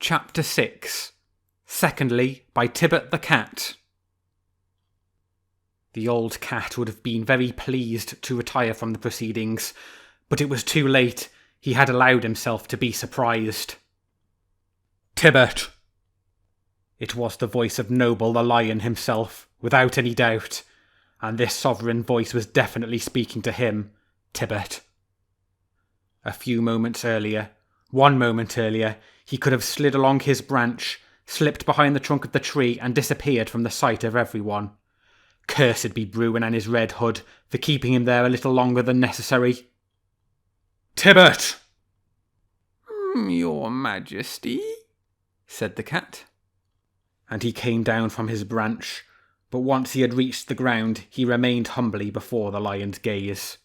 Chapter 6. Secondly, by Tybert the cat. The old cat would have been very pleased to retire from the proceedings, but it was too late. He had allowed himself to be surprised. "Tybert!" It was the voice of Noble the lion himself, without any doubt, and this sovereign voice was definitely speaking to him, Tybert. A few moments earlier, 1 moment earlier, he could have slid along his branch, slipped behind the trunk of the tree, and disappeared from the sight of everyone. Cursed be Bruin and his red hood for keeping him there a little longer than necessary. "Tybert!" "Your Majesty," said the cat. And he came down from his branch, but once he had reached the ground, he remained humbly before the lion's gaze.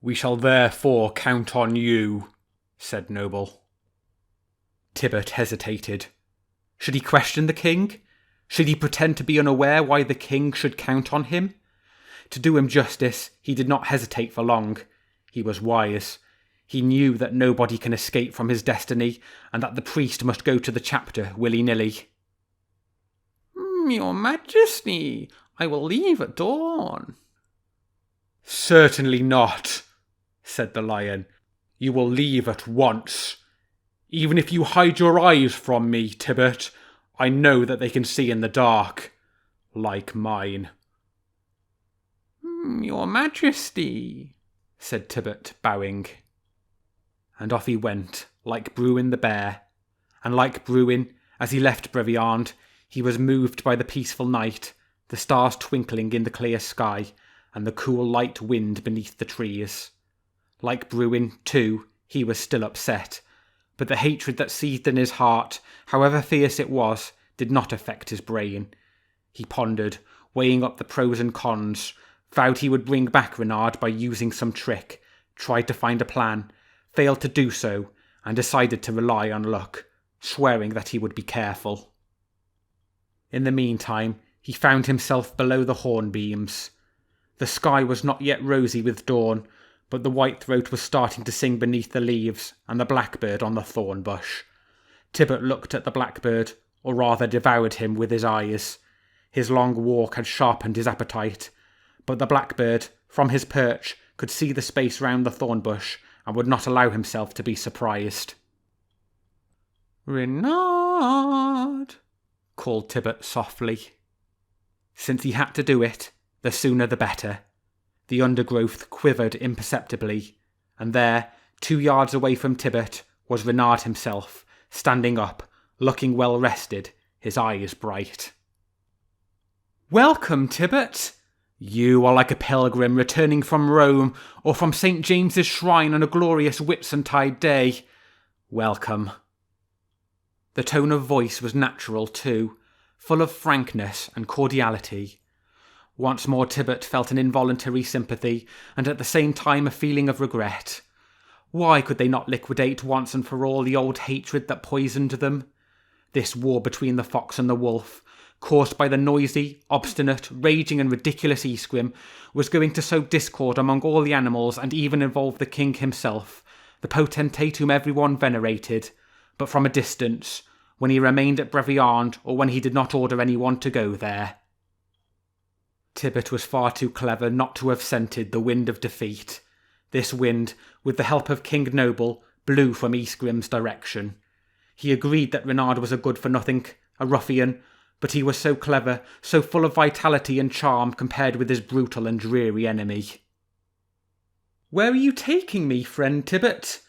"We shall therefore count on you," said Noble. Tybert hesitated. Should he question the king? Should he pretend to be unaware why the king should count on him? To do him justice, he did not hesitate for long. He was wise. He knew that nobody can escape from his destiny, and that the priest must go to the chapter willy-nilly. "Your Majesty, I will leave at dawn." "Certainly not," said the lion. "You will leave at once. Even if you hide your eyes from me, Tybert, I know that they can see in the dark, like mine." "Your Majesty," said Tybert, bowing. And off he went, like Bruin the bear. And like Bruin, as he left Breviand, he was moved by the peaceful night, the stars twinkling in the clear sky, and the cool light wind beneath the trees. Like Bruin, too, he was still upset, but the hatred that seethed in his heart, however fierce it was, did not affect his brain. He pondered, weighing up the pros and cons, vowed he would bring back Reynard by using some trick, tried to find a plan, failed to do so, and decided to rely on luck, swearing that he would be careful. In the meantime, he found himself below the hornbeams. The sky was not yet rosy with dawn, but the whitethroat was starting to sing beneath the leaves, and the blackbird on the thorn bush. Tybert looked at the blackbird, or rather devoured him with his eyes. His long walk had sharpened his appetite, but the blackbird, from his perch, could see the space round the thorn bush, and would not allow himself to be surprised. "Reynard," called Tybert softly. Since he had to do it, the sooner the better. The undergrowth quivered imperceptibly, and there, 2 yards away from Tybert, was Reynard himself, standing up, looking well rested, his eyes bright. "Welcome, Tybert. You are like a pilgrim returning from Rome or from St. James's Shrine on a glorious Whitsuntide day. Welcome." The tone of voice was natural too, full of frankness and cordiality. Once more Tybert felt an involuntary sympathy, and at the same time a feeling of regret. Why could they not liquidate once and for all the old hatred that poisoned them? This war between the fox and the wolf, caused by the noisy, obstinate, raging and ridiculous Ysgrim, was going to sow discord among all the animals and even involve the king himself, the potentate whom everyone venerated, but from a distance, when he remained at Breviand or when he did not order anyone to go there. Tybert was far too clever not to have scented the wind of defeat. This wind, with the help of King Noble, blew from Ysgrim's direction. He agreed that Reynard was a good-for-nothing, a ruffian, but he was so clever, so full of vitality and charm compared with his brutal and dreary enemy. "Where are you taking me, friend Tybert?"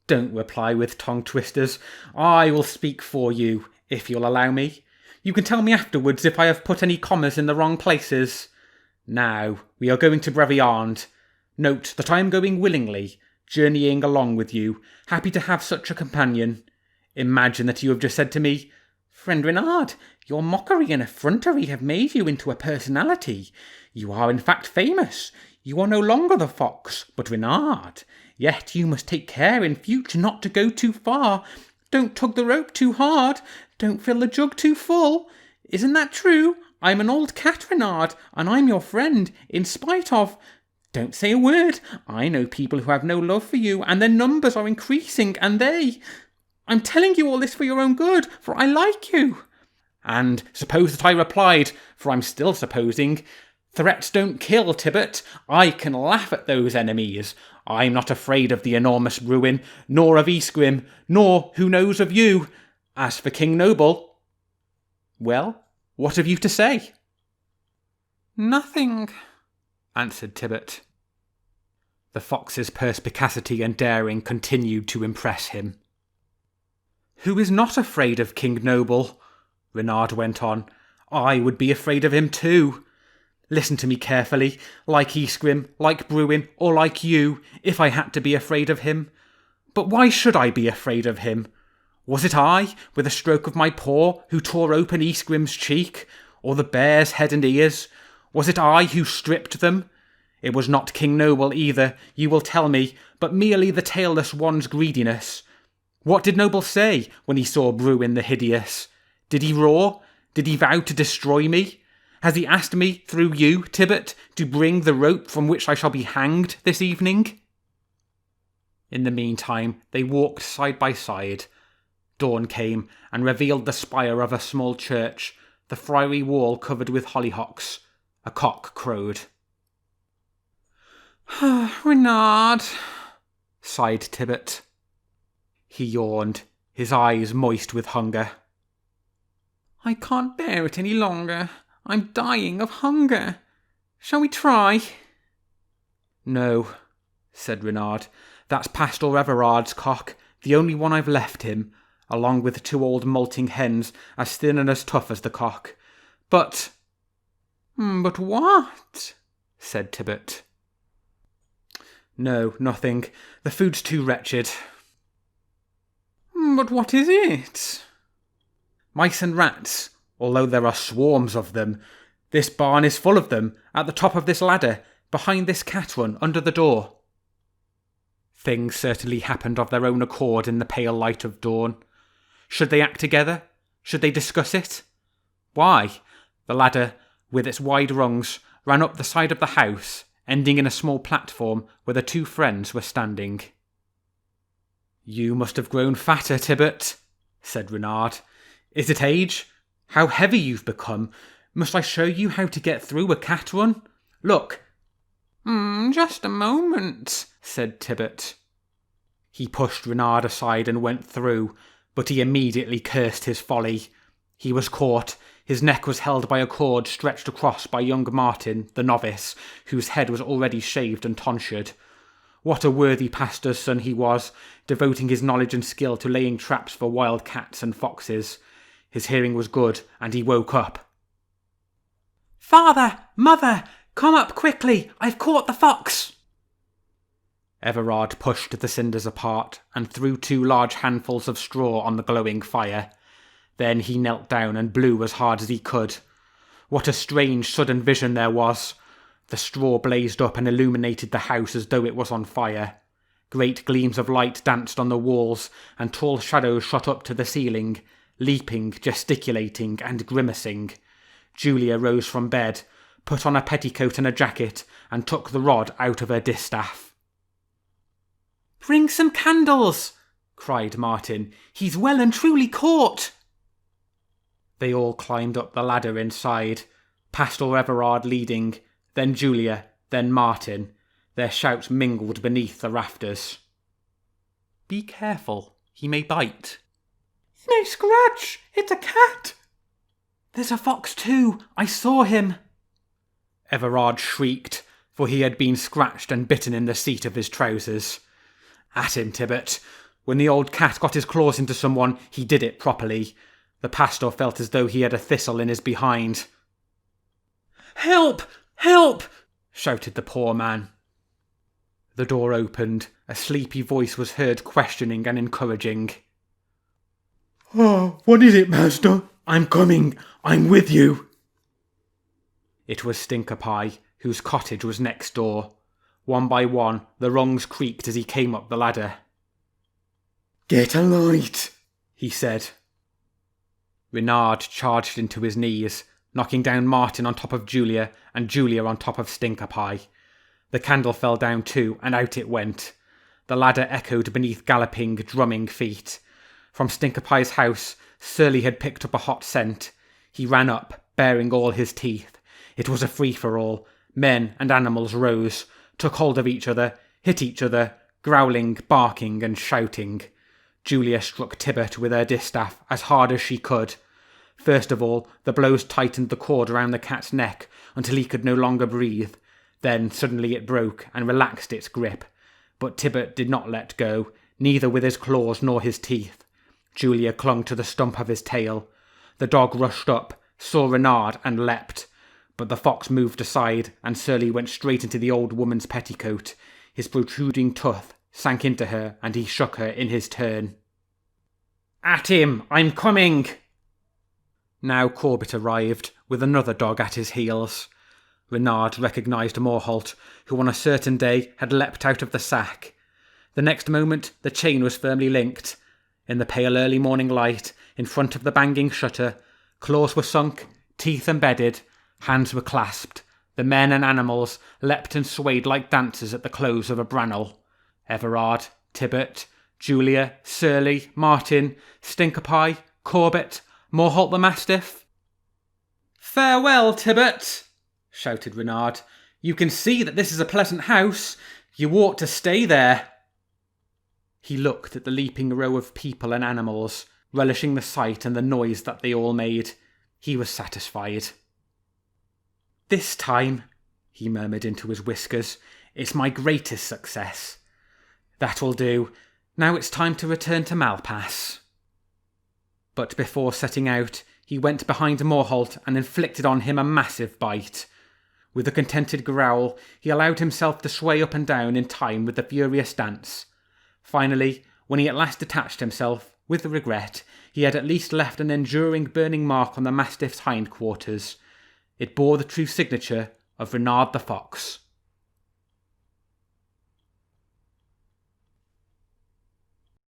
"Don't reply with tongue twisters. I will speak for you, if you'll allow me. You can tell me afterwards if I have put any commas in the wrong places. Now, we are going to Breviand. Note that I am going willingly, journeying along with you, happy to have such a companion. Imagine that you have just said to me, 'Friend Reynard, your mockery and effrontery have made you into a personality. You are in fact famous. You are no longer the fox, but Reynard. Yet you must take care in future not to go too far. Don't tug the rope too hard. Don't fill the jug too full. Isn't that true? I'm an old cat, Reynard, and I'm your friend, in spite of... Don't say a word. I know people who have no love for you, and their numbers are increasing, and they... I'm telling you all this for your own good, for I like you. And suppose that I replied, for I'm still supposing, threats don't kill, Tybert. I can laugh at those enemies. I'm not afraid of the enormous ruin, nor of Eastgrim, nor, who knows, of you. As for King Noble... Well, what have you to say? Nothing, answered Tybert. The fox's perspicacity and daring continued to impress him. Who is not afraid of King Noble? Reynard went on. I would be afraid of him too. Listen to me carefully, like Eastgrim, like Bruin, or like you, if I had to be afraid of him. But why should I be afraid of him? Was it I, with a stroke of my paw, who tore open Eastgrim's cheek, or the bear's head and ears? Was it I who stripped them? It was not King Noble either, you will tell me, but merely the tailless one's greediness. What did Noble say when he saw Bruin the Hideous? Did he roar? Did he vow to destroy me? Has he asked me, through you, Tybert, to bring the rope from which I shall be hanged this evening? In the meantime, they walked side by side. Dawn came and revealed the spire of a small church, the friary wall covered with hollyhocks. A cock crowed. Reynard, sighed Tybert. He yawned, his eyes moist with hunger. I can't bear it any longer. I'm dying of hunger. Shall we try? No, said Reynard. That's Pastor Everard's cock, the only one I've left him, along with 2 old moulting hens as thin and as tough as the cock. But... But what? said Tybert. No, nothing. The food's too wretched. But what is it? Mice and rats, although there are swarms of them. This barn is full of them, at the top of this ladder, behind this cat run, under the door. Things certainly happened of their own accord in the pale light of dawn. Should they act together? Should they discuss it? Why? The ladder, with its wide rungs, ran up the side of the house, ending in a small platform where the 2 friends were standing. You must have grown fatter, Tybert, said Reynard. Is it age? How heavy you've become. Must I show you how to get through a cat run? Look. Just a moment, said Tybert. He pushed Reynard aside and went through, but he immediately cursed his folly. He was caught. His neck was held by a cord stretched across by young Martin, the novice, whose head was already shaved and tonsured. What a worthy pastor's son he was, devoting his knowledge and skill to laying traps for wild cats and foxes. His hearing was good, and he woke up. Father! Mother! Come up quickly! I've caught the fox! Everard pushed the cinders apart and threw 2 large handfuls of straw on the glowing fire. Then he knelt down and blew as hard as he could. What a strange sudden vision there was! The straw blazed up and illuminated the house as though it was on fire. Great gleams of light danced on the walls, and tall shadows shot up to the ceiling, leaping, gesticulating, and grimacing. Julia rose from bed, put on a petticoat and a jacket, and took the rod out of her distaff. Bring some candles, cried Martin. He's well and truly caught. They all climbed up the ladder inside, Pastor Everard leading, then Julia, then Martin. Their shouts mingled beneath the rafters. Be careful, he may bite. He may scratch, it's a cat. There's a fox too, I saw him. Everard shrieked, for he had been scratched and bitten in the seat of his trousers. At him, Tybert. When the old cat got his claws into someone, he did it properly. The pastor felt as though he had a thistle in his behind. Help! Help! Shouted the poor man. The door opened. A sleepy voice was heard questioning and encouraging. Oh, what is it, master? I'm coming. I'm with you. It was Stinker Pie, whose cottage was next door. One by one, the rungs creaked as he came up the ladder. Get a light, he said. Reynard charged into his knees, knocking down Martin on top of Julia and Julia on top of Stinker Pie. The candle fell down too, and out it went. The ladder echoed beneath galloping, drumming feet. From Stinker Pie's house, Surly had picked up a hot scent. He ran up, baring all his teeth. It was a free-for-all. Men and animals rose, took hold of each other, hit each other, growling, barking and shouting. Julia struck Tybert with her distaff as hard as she could. First of all, the blows tightened the cord around the cat's neck until he could no longer breathe. Then suddenly it broke and relaxed its grip. But Tybert did not let go, neither with his claws nor his teeth. Julia clung to the stump of his tail. The dog rushed up, saw Reynard and leapt. But the fox moved aside, and Surly went straight into the old woman's petticoat. His protruding tooth sank into her, and he shook her in his turn. "At him! I'm coming!" Now Corbett arrived, with another dog at his heels. Reynard recognised Morholt, who on a certain day had leapt out of the sack. The next moment the chain was firmly linked. In the pale early morning light, in front of the banging shutter, claws were sunk, teeth embedded, hands were clasped. The men and animals leapt and swayed like dancers at the close of a brannel. Everard, Tybert, Julia, Surly, Martin, Stinker Pie, Corbett, Morholt the Mastiff. "Farewell, Tybert," shouted Reynard. "You can see that this is a pleasant house. You ought to stay there." He looked at the leaping row of people and animals, relishing the sight and the noise that they all made. He was satisfied. "This time," he murmured into his whiskers, "it's my greatest success. That will do. Now it's time to return to Malpass." But before setting out, he went behind Morholt and inflicted on him a massive bite. With a contented growl, he allowed himself to sway up and down in time with the furious dance. Finally, when he at last detached himself, with regret, he had at least left an enduring burning mark on the Mastiff's hindquarters. It bore the true signature of Reynard the Fox.